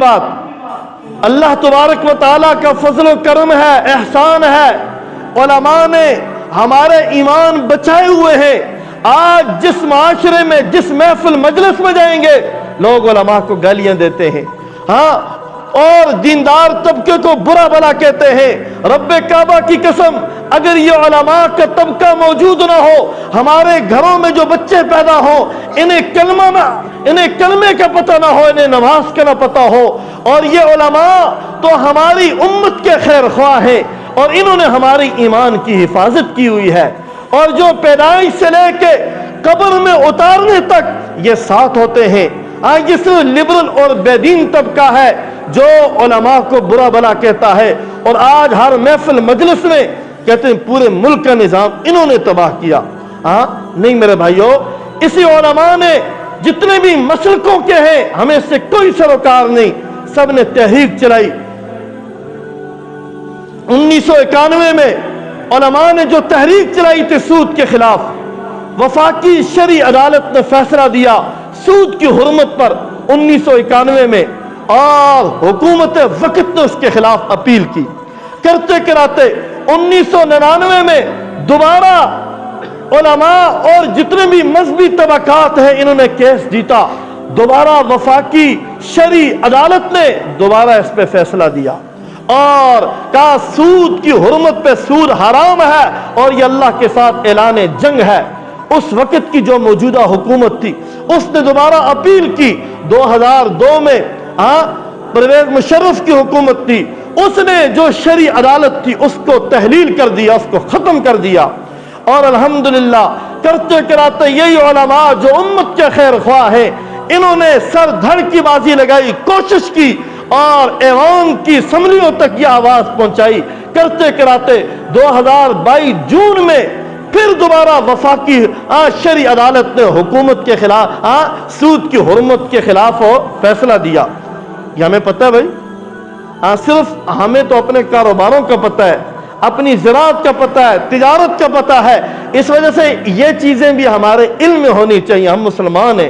بات, اللہ تبارک و تعالیٰ کا فضل و کرم ہے, احسان ہے, علماء نے ہمارے ایمان بچائے ہوئے ہیں. آج جس معاشرے میں, جس محفل مجلس میں جائیں گے, لوگ علماء کو گالیاں دیتے ہیں, ہاں, اور دیندار طبقے کو برا بھلا کہتے ہیں. رب کعبہ کی قسم, اگر یہ علماء کا طبقہ موجود نہ ہو, ہمارے گھروں میں جو بچے پیدا ہوں, انہیں کلمے کا پتہ نہ ہو, انہیں نماز کا نہ پتہ ہو, اور یہ علماء تو ہماری امت کے خیر خواہ ہیں, اور انہوں نے ہماری ایمان کی حفاظت کی ہوئی ہے, اور جو پیدائش سے لے کے قبر میں اتارنے تک یہ ساتھ ہوتے ہیں. آج یہ صرف لبرل اور بے دین طبقہ ہے جو علماء کو برا بھلا کہتا ہے, اور آج ہر محفل مجلس میں کہتے ہیں پورے ملک کا نظام انہوں نے تباہ کیا. ہاں نہیں میرے بھائیوں, اسی علماء نے جتنے بھی مسلکوں کے ہیں, ہمیں اس سے کوئی سروکار نہیں, سب نے تحریک چلائی. 1991 میں علماء نے جو تحریک چلائی تھی سود کے خلاف, وفاقی شرعی عدالت نے فیصلہ دیا سود کی حرمت پر 1991 میں, اور حکومت وقت نے اس کے خلاف اپیل کی. کرتے کراتے 1999 میں دوبارہ علماء اور جتنے بھی مذہبی طبقات ہیں انہوں نے کیس جیتا, دوبارہ وفاقی شرعی عدالت نے دوبارہ اس پہ فیصلہ دیا اور کہا سود کی حرمت پہ, سود حرام ہے اور یہ اللہ کے ساتھ اعلان جنگ ہے. اس وقت کی جو موجودہ حکومت تھی اس نے دوبارہ اپیل کی. 2002 میں پرویز مشرف کی حکومت تھی, اس نے جو شرعی عدالت تھی اس کو تحلیل کر دیا, اس کو ختم کر دیا. اور الحمدللہ کرتے کراتے یہی علماء جو امت کے خیر خواہ ہیں, انہوں نے سر دھڑ کی بازی لگائی, کوشش کی اور ایوان کی اسمبلیوں تک یہ آواز پہنچائی. کرتے کراتے 2022 جون میں پھر دوبارہ وفاقی شرعی عدالت نے حکومت کے خلاف سود کی حرمت کے خلاف فیصلہ دیا. یہ ہمیں پتہ ہے بھائی, صرف ہمیں تو اپنے کاروباروں کا پتہ ہے, اپنی زراعت کا پتہ ہے, تجارت کا پتہ ہے, اس وجہ سے یہ چیزیں بھی ہمارے علم میں ہونی چاہیے, ہم مسلمان ہیں.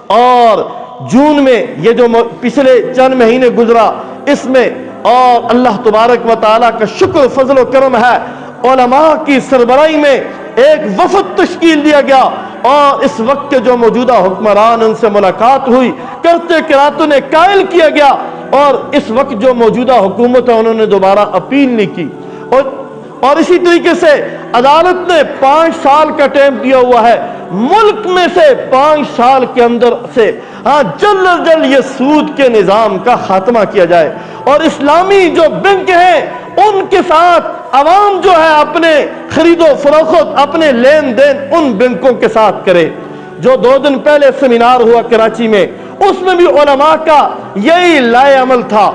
اور جون میں یہ جو پچھلے چند مہینے گزرا اس میں, اور اللہ تبارک و تعالیٰ کا شکر فضل و کرم ہے, علماء کی سربراہی میں ایک وفد تشکیل دیا گیا اور اس وقت کے جو موجودہ حکمران ان سے ملاقات ہوئی, کرتے کراتے نے قائل کیا گیا, اور اس وقت جو موجودہ حکومت ہے انہوں نے دوبارہ اپیل نہیں کی. اور اسی طریقے سے عدالت نے 5 سال کا ٹائم دیا ہوا ہے, ملک میں سے 5 سال کے اندر سے جلد از جلد یہ سود کے نظام کا خاتمہ کیا جائے, اور اسلامی جو بینک ہیں ان کے ساتھ عوام جو ہے اپنے خرید و فروخت, اپنے لین دین ان بینکوں کے ساتھ کرے. جو 2 دن پہلے سیمینار ہوا کراچی میں, اس میں بھی علماء کا یہی لائے عمل تھا.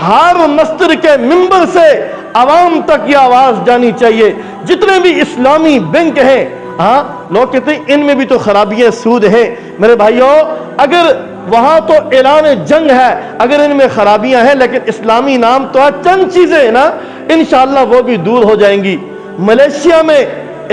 ہر مسجد کے ممبر سے عوام تک یہ آواز جانی چاہیے, جتنے بھی اسلامی بینک ہیں, لوگ کہتے ہیں ان میں بھی تو خرابیاں, سود ہے. میرے بھائیوں, اگر وہاں تو اعلان جنگ ہے, اگر ان میں خرابیاں ہیں, لیکن اسلامی نام تو ہے, چند چیزیں ہیں نا, انشاءاللہ وہ بھی دور ہو جائیں گی. ملیشیا میں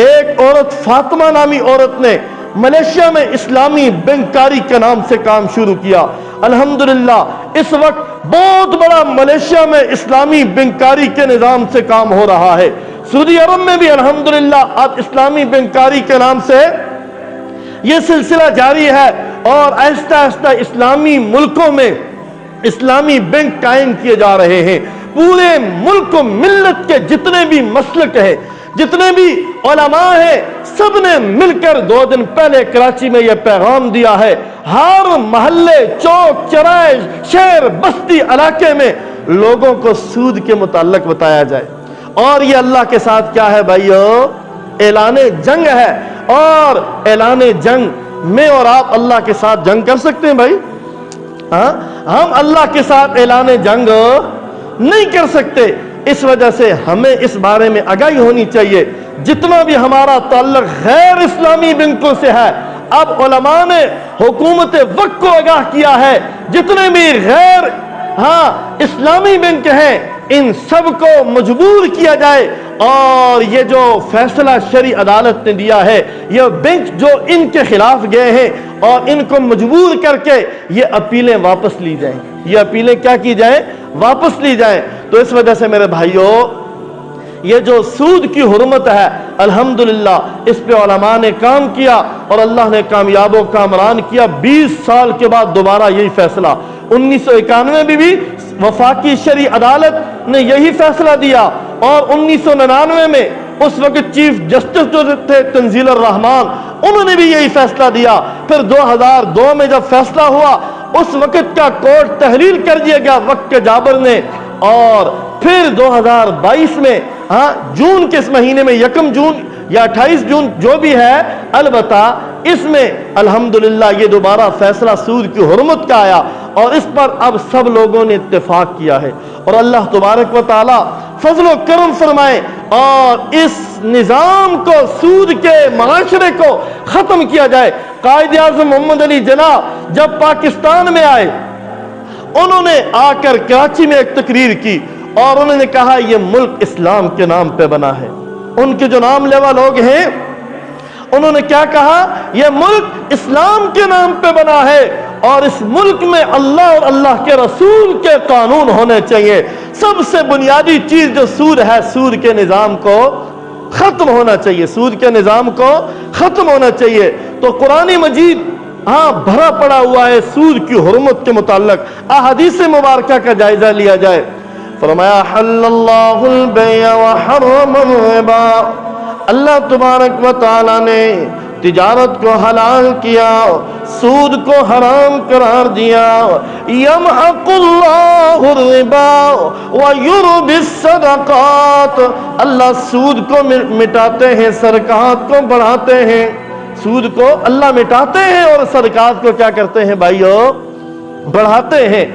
ایک عورت, فاطمہ نامی عورت نے ملیشیا میں اسلامی بینکاری کے نام سے کام شروع کیا. الحمدللہ اس وقت بہت بڑا ملیشیا میں اسلامی بینکاری کے نظام سے کام ہو رہا ہے. سعودی عرب میں بھی الحمدللہ اب اسلامی بینکاری کے نام سے یہ سلسلہ جاری ہے, اور آہستہ آہستہ اسلامی ملکوں میں اسلامی بینک قائم کیے جا رہے ہیں. پورے ملک و ملت کے جتنے بھی مسلک ہیں, جتنے بھی علماء ہیں, سب نے مل کر 2 دن پہلے کراچی میں یہ پیغام دیا ہے, ہر محلے, چوک چوراہے, شہر, بستی, علاقے میں لوگوں کو سود کے متعلق بتایا جائے. اور یہ اللہ کے ساتھ کیا ہے بھائیو, اعلان جنگ ہے. اور اعلان جنگ میں اور آپ اللہ کے ساتھ جنگ کر سکتے ہیں بھائی؟ ہم اللہ کے ساتھ اعلان جنگ نہیں کر سکتے. اس وجہ سے ہمیں اس بارے میں آگاہی ہونی چاہیے. جتنا بھی ہمارا تعلق غیر اسلامی بینکوں سے ہے, اب علماء نے حکومت وقت کو آگاہ کیا ہے, جتنے بھی غیر اسلامی بینک ہیں ان سب کو مجبور کیا جائے، اور یہ جو فیصلہ شرعی عدالت نے دیا ہے، یہ بینچ جو ان کے خلاف گئے ہیں اور ان کو مجبور کر کے یہ اپیلیں واپس لی جائیں، یہ اپیلیں کیا کی جائیں؟ واپس لی جائیں۔ تو اس وجہ سے میرے بھائیوں، یہ جو سود کی حرمت ہے، الحمدللہ اس پہ علماء نے کام کیا اور اللہ نے کامیاب و کامران کیا۔ 20 سال کے بعد دوبارہ یہی فیصلہ، 1991 میں بھی وفاقی شرعی عدالت نے یہی فیصلہ دیا، اور 1999 میں اس وقت چیف جسٹس جو تھے تنزیل الرحمان، انہوں نے بھی یہی فیصلہ دیا۔ پھر 2002 میں جب فیصلہ ہوا، اس وقت کا کورٹ تحلیل کر دیا گیا وقت کے جابر نے، اور پھر 2022 میں جون کے اس مہینے میں 1 جون یا 28 جون جو بھی ہے، البتہ اس میں الحمدللہ یہ دوبارہ فیصلہ سود کی حرمت کا آیا، اور اس پر اب سب لوگوں نے اتفاق کیا ہے۔ اور اللہ تبارک و تعالی فضل و کرم فرمائے اور اس نظام کو، سود کے معاشرے کو ختم کیا جائے۔ قائد اعظم محمد علی جناح جب پاکستان میں آئے، انہوں نے آ کر کراچی میں ایک تقریر کی اور انہوں نے کہا یہ ملک اسلام کے نام پہ بنا ہے۔ ان کے جو نام لیوا لوگ ہیں، انہوں نے کیا کہا؟ یہ ملک اسلام کے نام پہ بنا ہے، اور اس ملک میں اللہ اور اللہ کے رسول کے قانون ہونے چاہیے۔ سب سے بنیادی چیز جو سود ہے، سود کے نظام کو ختم ہونا چاہیے، سود کے نظام کو ختم ہونا چاہیے۔ تو قرآن مجید بھرا پڑا ہوا ہے سود کی حرمت کے متعلق۔ احادیث مبارکہ کا جائزہ لیا جائے۔ فرمایا حل اللہ البیع وحرم الربا، اللہ تبارک و تعالی نے تجارت کو حلال کیا، سود کو حرام قرار دیا۔ یمحق اللہ الربا ویربی الصدقات، اللہ سود کو مٹاتے ہیں، صدقات کو بڑھاتے ہیں۔ سود کو اللہ مٹاتے ہیں اور صدقات کو کیا کرتے ہیں بھائیو؟ بڑھاتے ہیں۔